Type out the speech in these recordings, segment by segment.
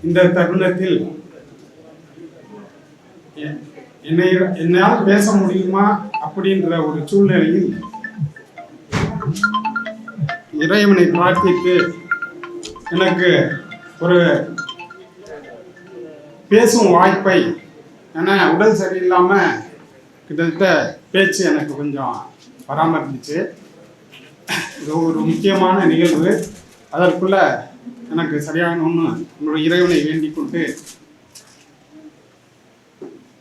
இந்த தருணத்தில் என்னால் பேச முடியுமா அப்படின்ற ஒரு சூழ்நிலையில் இறைவனை பிரார்த்தித்து எனக்கு ஒரு பேசும் வாய்ப்பை, ஏன்னா உடல் சரியில்லாமல் கிட்டத்தட்ட பேச்சு எனக்கு கொஞ்சம் வராமல் இருந்துச்சு. இது ஒரு முக்கியமான நிகழ்வு. அதற்குள்ள எனக்கு சரியான ஒன்று என்னுடைய இறைவனை வேண்டிக் கொண்டு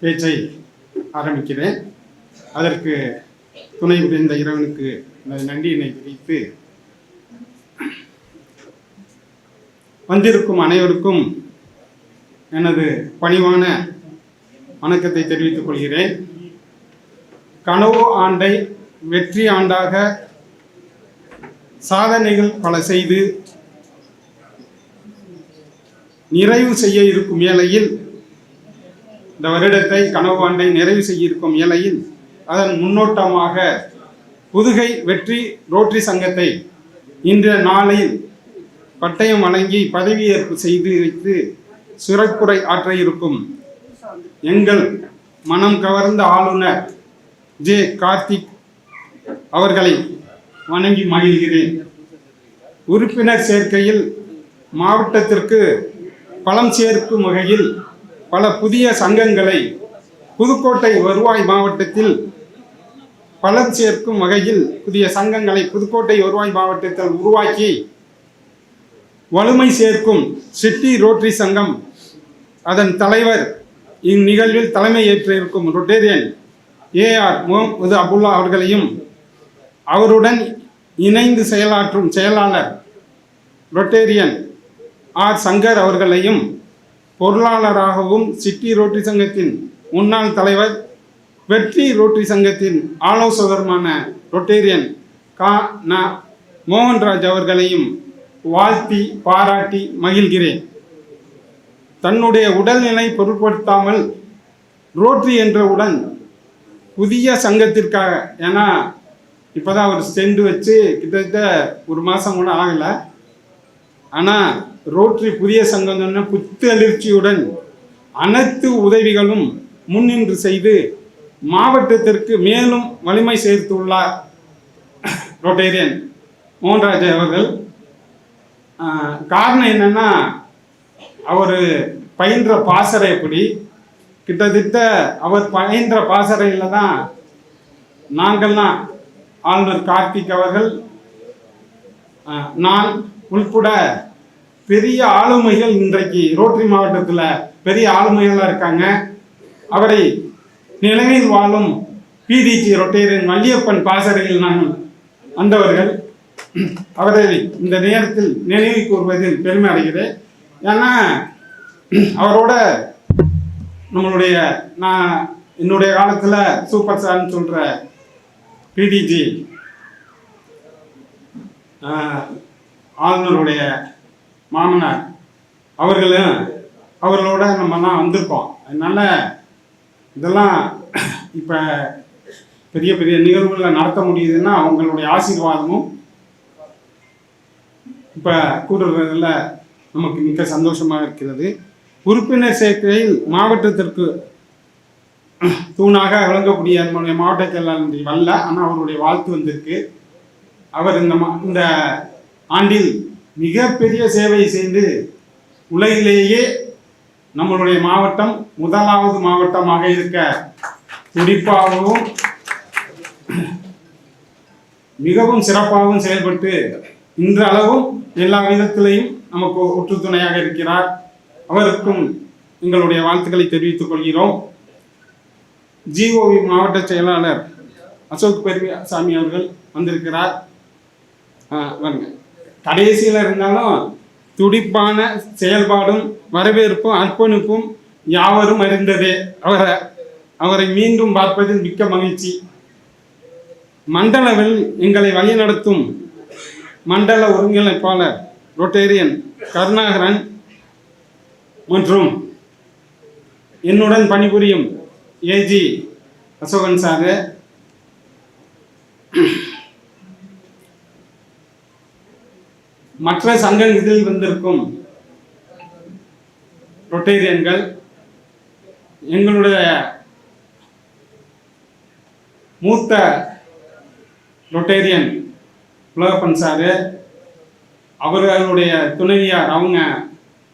பேச்சை ஆரம்பிக்கிறேன். அதற்கு துணை புரிந்த இறைவனுக்கு நன்றியினை தெரிவித்து, வந்திருக்கும் அனைவருக்கும் எனது பணிவான வணக்கத்தை தெரிவித்துக் கொள்கிறேன். கனவு ஆண்டை வெற்றி ஆண்டாக சாதனைகள் பல செய்து நிறைவு செய்ய இருக்கும் வேளையில், இந்த வருடத்தை கனவு ஆண்டை நிறைவு செய்ய இருக்கும் வேளையில், அதன் முன்னோட்டமாக புதுகை வெற்றி ரோட்டரி சங்கத்தை இன்றைய நாளில் பட்டயம் வழங்கி பதவியேற்பு செய்து வைத்து சிறப்புரை ஆற்ற இருக்கும் எங்கள் மனம் கவர்ந்த ஆளுநர் ஜே கார்த்திக் அவர்களை வணங்கி மகிழ்கிறேன். உறுப்பினர் சேர்க்கையில் மாவட்டத்திற்கு பலம் சேர்க்கும் வகையில் பல புதிய சங்கங்களை புதுக்கோட்டை வருவாய் மாவட்டத்தில் பலம் சேர்க்கும் வகையில் புதிய சங்கங்களை புதுக்கோட்டை வருவாய் மாவட்டத்தில் உருவாக்கி வலிமை சேர்க்கும் சிட்டி ரோட்டரி சங்கம் அதன் தலைவர் இந்நிகழ்வில் தலைமை ஏற்று இருக்கும் ரொட்டேரியன் ஏஆர் முகமது அபுல்லா அவர்களையும், அவருடன் இணைந்து செயலாற்றும் செயலாளர் ரொட்டேரியன் ஆர் சங்கர் அவர்களையும், பொருளாளராகவும் சிட்டி ரோட்டரி சங்கத்தின் முன்னாள் தலைவர், வெற்றி ரோட்டரி சங்கத்தின் ஆலோசகருமான ரொட்டேரியன் கா ந மோகன்ராஜ் அவர்களையும் வாழ்த்தி பாராட்டி மகிழ்கிறேன். தன்னுடைய உடல்நிலை பொருட்படுத்தாமல் ரோட்டரி என்றவுடன் புதிய சங்கத்திற்காக, ஏன்னா இப்போதான் ஒரு ஸ்டெண்டு வச்சு கிட்டத்தட்ட ஒரு மாதம் கூட ஆகலை, ஆனால் ரோட்டரி புதிய சங்கம் சொன்ன புத்தெழுச்சியுடன் அனைத்து உதவிகளும் முன்னின்று செய்து மாவட்டத்திற்கு மேலும் வலிமை சேர்த்துள்ளார் ரொட்டேரியன் மோகன்ராஜ் அவர்கள். காரணம் என்னன்னா, அவர் பயின்ற பாசறை எப்படி, கிட்டத்தட்ட அவர் பயின்ற பாசறையில் தான் நாங்கள்லாம் ஆளுநர் கார்த்திக் அவர்கள், நான் உள்பட பெரிய ஆளுமைகள் இன்றைக்கு ரோட்டரி மாவட்டத்தில் பெரிய ஆளுமைகளாக இருக்காங்க. அவரை நிலைமையில் வாழும் பிடிஜி ரொட்டேரியன் வள்ளியப்பன் பாசறையில் நாங்கள் வந்தவர்கள். அவரை இந்த நேரத்தில் நினைவு கூறுவதில் பெருமை அடைகிறேன். ஏன்னா அவரோட நம்மளுடைய என்னுடைய காலத்தில் சூப்பர் ஸ்டார்னு சொல்கிற பிடிஜி ஆளுநருடைய மாமனார் அவர்களோட நம்மலாம் வந்திருக்கோம். அதனால் இதெல்லாம் இப்போ பெரிய பெரிய நிகழ்வுகளை நடத்த முடியுதுன்னா அவங்களுடைய ஆசீர்வாதமும் இப்போ கூடுறதுல நமக்கு மிக சந்தோஷமாக இருக்கிறது. உறுப்பினர் சேர்க்கையில் மாவட்டத்திற்கு தூணாக விளங்கக்கூடிய நம்முடைய மாவட்ட செயலாளர் வரல, ஆனால் அவருடைய வாழ்த்து வந்திருக்கு. அவர் இந்த ஆண்டில் மிகப்பெரிய சேவை செய்து உலகிலேயே நம்மளுடைய மாவட்டம் முதலாவது மாவட்டமாக இருக்க துடிப்பாகவும் மிகவும் சிறப்பாகவும் செயல்பட்டு இன்றளவும் எல்லா விதத்திலையும் நமக்கு ஒற்றுத்துணையாக இருக்கிறார். அவருக்கும் எங்களுடைய வாழ்த்துக்களை தெரிவித்துக் கொள்கிறோம். ஜிஓவி மாவட்ட செயலாளர் அசோக் பெரியசாமி அவர்கள் வந்திருக்கிறார். கடைசியில் இருந்தாலும் துடிப்பான செயல்பாடும் வரவேற்பும் அர்ப்பணிப்பும் யாவரும் அறிந்ததே. அவரை மீண்டும் பார்ப்பதில் மிக்க மகிழ்ச்சி. மண்டலவில் எங்களை வழிநடத்தும் மண்டல ஒருங்கிணைப்பாளர் ரொட்டேரியன் கருணாகரன் மற்றும் என்னுடன் பணிபுரியும் ஏஜி அசோகன் சார், மற்ற சங்கங்களில் வந்திருக்கும் ரொட்டேரியன்கள், எங்களுடைய மூத்த ரொட்டேரியன் உலகப்பன் சாரு, அவர்களுடைய துணைவியார் அவங்க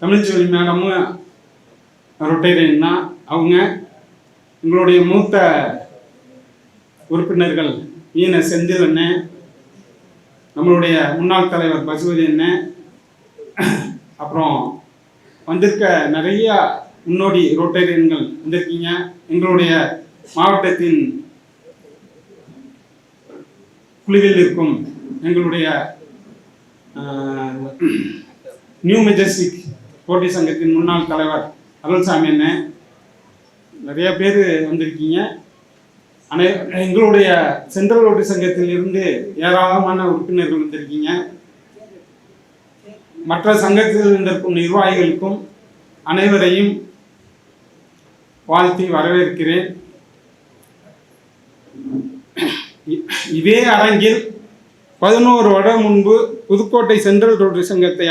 தமிழ்ச்செல்வி மேடமும் ரொட்டேரியன் தான். அவங்க எங்களுடைய மூத்த உறுப்பினர்கள் ஈன செந்தில் அண்ணன், நம்மளுடைய முன்னாள் தலைவர் பசுபதி அண்ணன், அப்புறம் வந்திருக்க நிறைய முன்னோடி ரோட்டேரியன்கள் வந்திருக்கீங்க. எங்களுடைய மாவட்டத்தின் குழுவில் இருக்கும் எங்களுடைய நியூ மெஜஸ்டிக் போட்டி சங்கத்தின் முன்னாள் தலைவர் அருள்சாமி அண்ணன், நிறைய பேர் வந்திருக்கீங்க. எங்களுடைய சென்ட்ரல் ரோட்டு சங்கத்தில் இருந்து ஏராளமான உறுப்பினர்கள் வந்திருக்கீங்க. மற்ற சங்கத்தில் இருந்திருக்கும் நிர்வாகிகளுக்கும் அனைவரையும் வாழ்த்தி வரவேற்கிறேன். இதே அரங்கில் 11 வருடம் முன்பு புதுக்கோட்டை சென்ட்ரல் ரோட்டு சங்கத்தை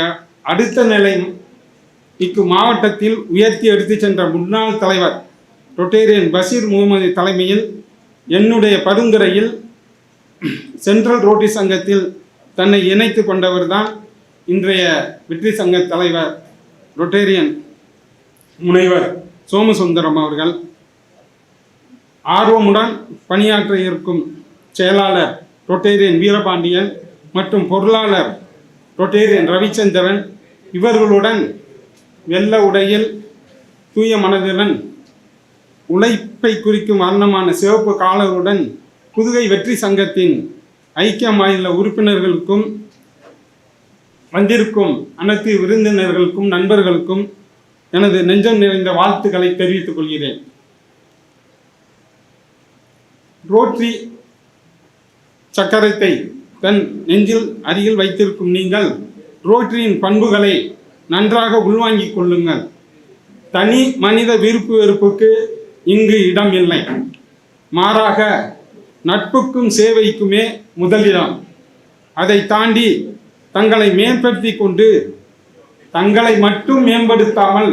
அடுத்த நிலைக்கு மாவட்டத்தில் உயர்த்தி எடுத்து சென்ற முன்னாள் தலைவர் ரொட்டேரியன் பஷீர் முகமது தலைமையில் என்னுடைய பரிந்துரையில் சென்ட்ரல் ரோட்டி சங்கத்தில் தன்னை இணைத்து கொண்டவர் தான் இன்றைய வெற்றி சங்க தலைவர் ரொட்டேரியன் முனைவர் சோமசுந்தரம் அவர்கள். ஆர்வமுடன் பணியாற்ற இருக்கும் செயலாளர் ரொட்டேரியன் வீரபாண்டியன் மற்றும் பொருளாளர் ரொட்டேரியன் ரவிச்சந்திரன் இவர்களுடன் வெள்ள உடையில் தூய மனதுடன் உழைப்பை குறிக்கும் வர்ணமான சிவப்பு காலருடன் புதுகை வெற்றி சங்கத்தின் ஐக்கிய மாநில உறுப்பினர்களுக்கும் வந்திருக்கும் அனைத்து விருந்தினர்களுக்கும் நண்பர்களுக்கும் எனது நெஞ்சம் நிறைந்த வாழ்த்துக்களை தெரிவித்துக் கொள்கிறேன். ரோட்டரி சக்கரத்தை தன் நெஞ்சில் அருகில் வைத்திருக்கும் நீங்கள் ரோட்டரியின் பண்புகளை நன்றாக உள்வாங்கிக் கொள்ளுங்கள். தனி மனித விருப்பு வெறுப்புக்கு இங்கு இடம் இல்லை. மாறாக நட்புக்கும் சேவைக்குமே முதலிடம். அதை தாண்டி தங்களை மேம்படுத்தி கொண்டு தங்களை மட்டும் மேம்படுத்தாமல்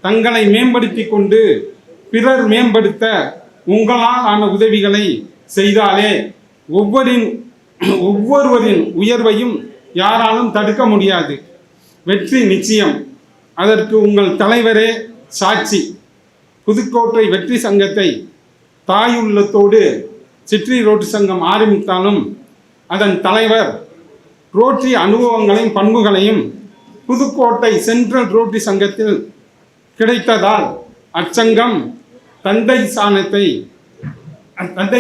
தங்களை மேம்படுத்தி கொண்டு பிறர் மேம்படுத்த உங்களால் ஆன உதவிகளை செய்தாலே ஒவ்வொருவரின் உயர்வையும் யாராலும் தடுக்க முடியாது. வெற்றி நிச்சயம். அதற்கு உங்கள் தலைவரே சாட்சி. புதுக்கோட்டை வெற்றி சங்கத்தை தாயுள்ளத்தோடு சிற்றி ரோட்டு சங்கம் ஆரம்பித்தாலும் அதன் தலைவர் ரோட்டரி அனுபவங்களையும் பண்புகளையும் புதுக்கோட்டை சென்ட்ரல் ரோட்டரி சங்கத்தில் கிடைத்ததால் அச்சங்கம் தந்தை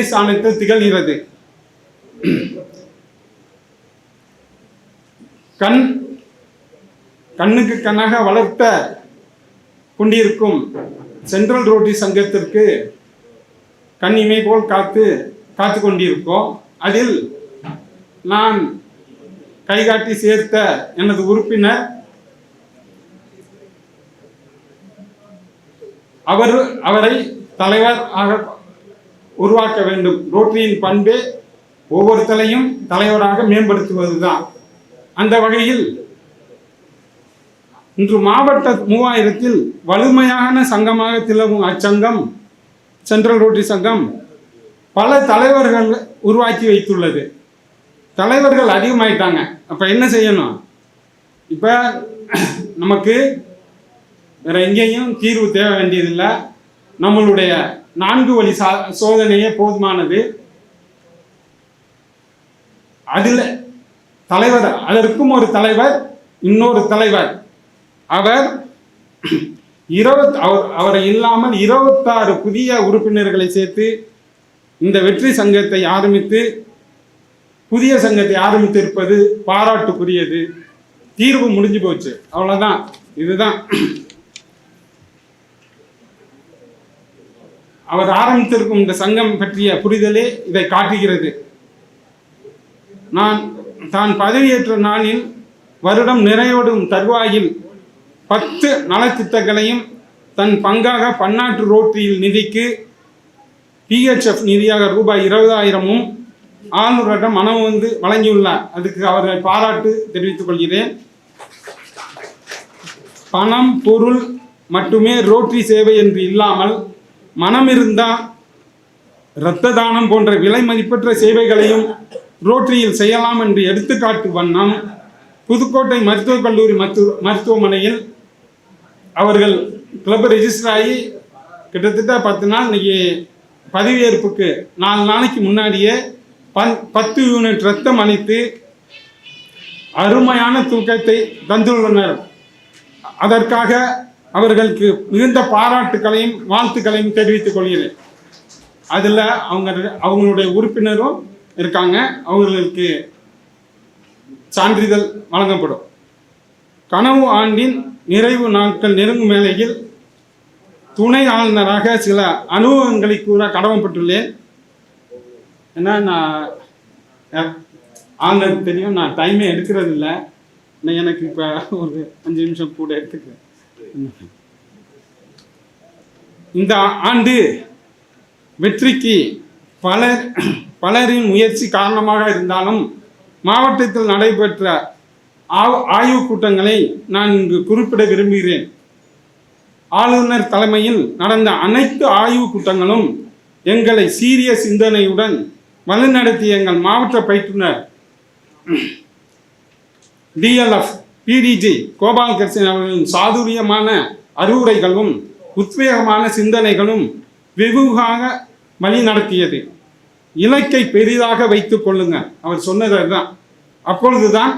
சாணத்தில் திகழ்கிறது. கண்ணுக்கு கண்ணாக வளர்த்த கொண்டிருக்கும் சென்ட்ரல் ரோட்டரி சங்கத்திற்கு கண்ணிமை போல் காத்து கொண்டிருக்கோம். அதில் நான் கைகாட்டி சேர்த்த எனது உறுப்பினர் அவரை தலைவர் ஆக உருவாக்க வேண்டும். ரோட்டரியின் பண்பே ஒவ்வொருத்தரையும் தலைவராக மேம்படுத்துவதுதான். அந்த வகையில் இன்று மாவட்ட 3000 வலிமையான சங்கமாக திகழும் அச்சங்கம் சென்ட்ரல் ரோட்டரி சங்கம் பல தலைவர்கள் உருவாக்கி வைத்துள்ளது. தலைவர்கள் அதிகமாயிட்டாங்க. அப்போ என்ன செய்யணும்? இப்போ நமக்கு வேற எங்கேயும் தீர்வு தேவை வேண்டியதில்லை. நம்மளுடைய 4 வழி சோதனையே போதுமானது. அதில் தலைவர், அதற்கும் ஒரு தலைவர், இன்னொரு தலைவர். அவரை இல்லாமல் 26 புதிய உறுப்பினர்களை சேர்த்து இந்த வெற்றி சங்கத்தை ஆரம்பித்து புதிய சங்கத்தை ஆரம்பித்திருப்பது பாராட்டுக்குரியது. தீர்வு முடிஞ்சு போச்சு, அவ்வளவுதான். இதுதான் அவர் ஆரம்பித்திருக்கும் இந்த சங்கம் பற்றிய புரிதலே இதை காட்டுகிறது. தான் பதவியேற்ற நாளில் வருடம் நிறையோடும் தருவாயில் 10 நலத்திட்டங்களையும் தன் பங்காக பன்னாட்டு ரோட்டரியில் நிதிக்கு PHF நிதியாக ரூபாய் 20,000 ஆளுநரிடம் மனம் வந்து வழங்கியுள்ளார். அதுக்கு அவர்களை பாராட்டு தெரிவித்துக் கொள்கிறேன். பணம், பொருள், மட்டுமே ரோட்டரி சேவை என்று இல்லாமல் மனம் இருந்தால் இரத்த தானம் போன்ற விலை மதிப்பற்ற சேவைகளையும் ரோட்டரியில் செய்யலாம் என்று எடுத்துக்காட்டு வண்ணம் புதுக்கோட்டை மருத்துவக் கல்லூரி மருத்துவமனையில் அவர்கள் கிளப் ரெஜிஸ்டர் ஆகி கிட்டத்தட்ட 10 நாள் இன்னைக்கு பதவியேற்புக்கு 4 நாளைக்கு முன்னாடியே 10 யூனிட் ரத்தம் அளித்து அருமையான தூக்கத்தை தந்துள்ளனர். அதற்காக அவர்களுக்கு மிகுந்த பாராட்டுக்களையும் வாழ்த்துக்களையும் தெரிவித்துக் கொள்கிறேன். அதில் அவங்களுடைய உறுப்பினரும் இருக்காங்க. அவர்களுக்கு சான்றிதழ் வழங்கப்படும். கனவு ஆண்டின் நிறைவு நாட்கள் நெருங்கும் வேளையில் துணை ஆளுநராக சில அனுபவங்களை கூற கடமைப்பட்டுள்ளேன். ஏன்னா நான் ஆளுநருக்கு தெரியும், நான் டைமே எடுக்கிறது இல்லை. எனக்கு இப்போ ஒரு 5 நிமிஷம் கூட எடுத்துக்கிறேன். இந்த ஆண்டு வெற்றிக்கு பலரின் முயற்சி காரணமாக இருந்தாலும் மாவட்டத்தில் நடைபெற்ற ஆய்வுக் கூட்டங்களை நான் இங்கு குறிப்பிட விரும்புகிறேன். ஆளுநர் தலைமையில் நடந்த அனைத்து ஆய்வுக் கூட்டங்களும் எங்களை சீரிய சிந்தனையுடன் வழிநடத்திய எங்கள் மாவட்ட பயிற்றுனர் DLF PDG கோபாலகிருஷ்ணன் அவர்களின் சாதுரியமான அறிவுரைகளும் உத்வேகமான சிந்தனைகளும் வெகுவாக வழி நடத்தியது. இலக்கை பெரிதாக வைத்துக் கொள்ளுங்க, அவர் சொன்னது தான். அப்பொழுதுதான்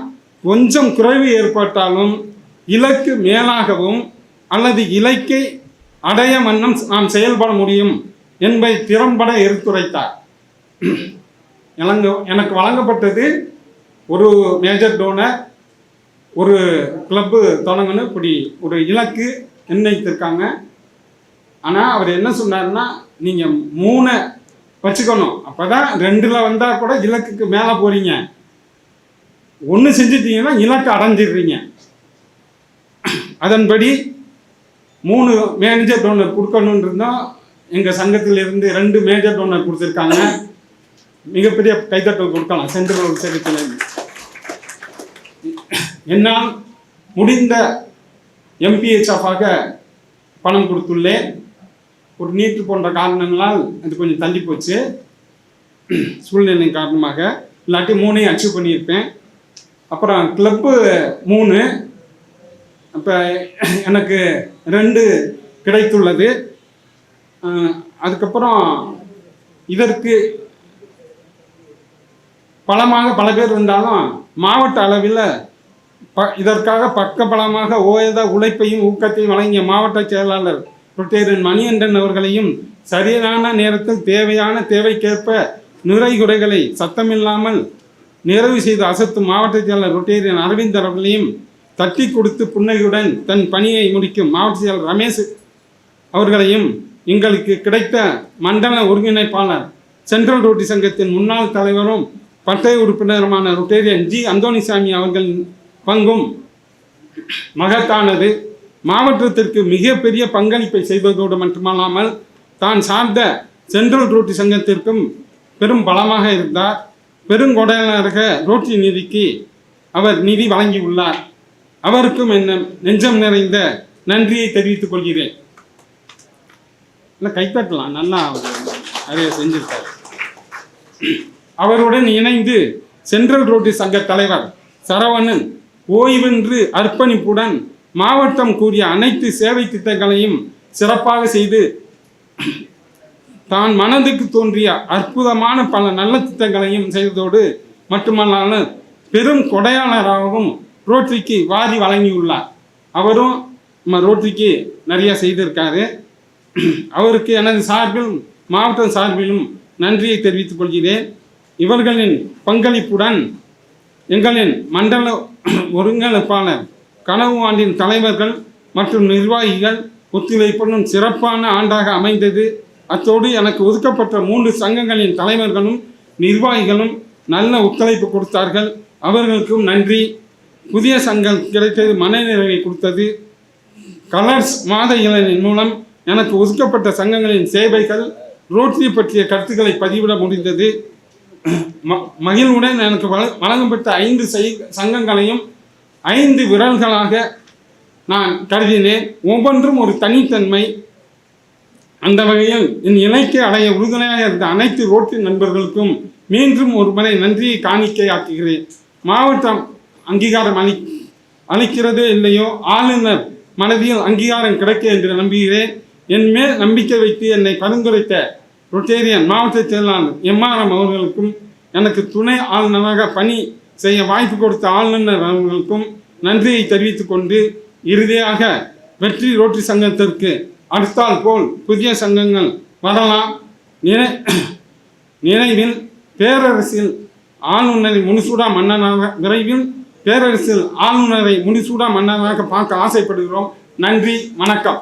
கொஞ்சம் குறைவு ஏற்பட்டாலும் இலக்கு மேலாகவும் அல்லது இலக்கை அடைய வண்ணம் நாம் செயல்பட முடியும் என்பதை திறம்பட எடுத்துரைத்தார். எனக்கு வழங்கப்பட்டது ஒரு மேஜர் டோனர், ஒரு கிளப்பு தொடங்கணும், இப்படி ஒரு இலக்கு நிர்ணயித்திருக்காங்க. ஆனால் அவர் என்ன சொன்னார்னா, நீங்கள் 3 வச்சுக்கணும், அப்போ தான் 2ல் வந்தால் கூட இலக்குக்கு மேலே போகிறீங்க. 1 செஞ்சிட்டீங்கன்னா இலக்கு அடைஞ்சிடுறீங்க. அதன்படி 3 மேஜர் டோனர் கொடுக்கணுன்னு இருந்தால் எங்கள் சங்கத்திலிருந்து 2 மேஜர் டோனர் கொடுத்துருக்காங்க. மிகப்பெரிய கைத்தட்டல் கொடுக்கலாம் சென்ட்ரல் சங்கத்திலிருந்து. என்னால் முடிந்த MPHF-ஆக பணம் கொடுத்துள்ளேன். ஒரு நீட்டு போன்ற காரணங்களால் அது கொஞ்சம் தள்ளி போச்சு, சூழ்நிலை காரணமாக. இல்லாட்டி 3ஐயும் அச்சீவ் பண்ணியிருப்பேன். அப்புறம் கிளப்பு 3, இப்போ எனக்கு 2 கிடைத்துள்ளது. அதுக்கப்புறம் இதற்கு பல பேர் இருந்தாலும் மாவட்ட அளவில் இதற்காக பக்கபலமாக ஓயாத உழைப்பையும் ஊக்கத்தையும் வழங்கிய மாவட்ட செயலாளர் ரொட்டேரியன் மணிகண்டன் அவர்களையும் சரியான நேரத்தில் தேவைக்கேற்ப நிறைகுறைகளை சத்தமில்லாமல் நிறைவு செய்து அசத்தும் மாவட்ட செயலாளர் ரொட்டேரியன் அரவிந்தர் அவர்களையும் தட்டி கொடுத்து புன்னகையுடன் தன் பணியை முடிக்கும் மாவட்ட செயலாளர் ரமேஷ் அவர்களையும் எங்களுக்கு கிடைத்த மண்டல ஒருங்கிணைப்பாளர் சென்ட்ரல் ரோட்டரி சங்கத்தின் முன்னாள் தலைவரும் பட்டய உறுப்பினருமான ரொட்டேரியன் G. அந்தோணிசாமி அவர்களின் பங்கும் மகத்தானது. மாவட்டத்திற்கு மிகப்பெரிய பங்களிப்பை செய்வதோடு மட்டுமல்லாமல் தான் சார்ந்த சென்ட்ரல் ரோட்டரி சங்கத்திற்கும் பெரும் பலமாக இருந்தார். பெருங்கொடையாளராக ரோட்டரி நிதிக்கு அவர் நிதி வழங்கியுள்ளார். அவருக்கும் என்ன நெஞ்சம் நிறைந்த நன்றியை தெரிவித்துக் கொள்கிறேன். இல்லை, கைத்தட்டலாம், நல்லா நிறைய செஞ்சிருக்கார். அவருடன் இணைந்து சென்ட்ரல் ரோட்டரி சங்க தலைவர் சரவணன் ஓய்வென்று அர்ப்பணிப்புடன் மாவட்டம் கூறிய அனைத்து சேவை திட்டங்களையும் சிறப்பாக செய்து தான் மனதுக்கு தோன்றிய அற்புதமான பல நல்ல திட்டங்களையும் செய்ததோடு மட்டுமல்லாமல் பெரும் கொடையாளராகவும் ரோட்டரிக்கு வாரி வழங்கியுள்ளார். அவரும் நம்ம ரோட்டரிக்கு நிறைய செய்திருக்காரு. அவருக்கு எனது சார்பிலும் மாவட்ட சார்பிலும் நன்றியை தெரிவித்துக் கொள்கிறேன். இவர்களின் பங்களிப்புடன் எங்களின் மண்டல ஒருங்கிணைப்பாளர், கனவு ஆண்டின் தலைவர்கள் மற்றும் நிர்வாகிகள் ஒத்துழைப்புடன் சிறப்பான ஆண்டாக அமைந்தது. அத்தோடு எனக்கு ஒதுக்கப்பட்ட 3 சங்கங்களின் தலைவர்களும் நிர்வாகிகளும் நல்ல ஒத்துழைப்பு கொடுத்தார்கள். அவர்களுக்கும் நன்றி. புதிய சங்கம் கிடைத்தது மனநிறைவை கொடுத்தது. கலர்ஸ் மாத இதழின் மூலம் எனக்கு ஒதுக்கப்பட்ட சங்கங்களின் சேவைகள், ரோட்டரி பற்றிய கருத்துக்களை பதிவிட முடிந்தது. மகிழ்வுடன் எனக்கு வழங்கப்பட்ட 5 சங்கங்களையும் 5 விரல்களாக நான் கருதினேன். ஒவ்வொன்றும் ஒரு தனித்தன்மை. அந்த வகையில் என் இலக்கை அடைய உறுதுணையாக இருந்த அனைத்து ரோட்டு நண்பர்களுக்கும் மீண்டும் ஒரு முறை நன்றியை காணிக்கையாக்குகிறேன். மாவட்டம் அங்கீகாரம் அளிக்கிறதோ இல்லையோ, ஆளுநர் மனதில் அங்கீகாரம் கிடைக்கும் என்று நம்புகிறேன். என் மேல் நம்பிக்கை வைத்து என்னை பரிந்துரைத்த ரொட்டேரியன் மாவட்ட செயலாளர் எம்ஆர்எம் அவர்களுக்கும், எனக்கு துணை ஆளுநராக பணி செய்ய வாய்ப்பு கொடுத்த ஆளுநர் அவர்களுக்கும் நன்றியை தெரிவித்துக் கொண்டு, இறுதியாக வெற்றி ரோட்டரி சங்கத்திற்கு அடுத்தால் போல் புதிய சங்கங்கள் வரலாம். நினைவில் பேரரசில் ஆளுநரை முடிசூடா மன்னனாக, விரைவில் பேரரசில் ஆளுநரை முடிசூடா மன்னனாக பார்க்க ஆசைப்படுகிறோம். நன்றி, வணக்கம்.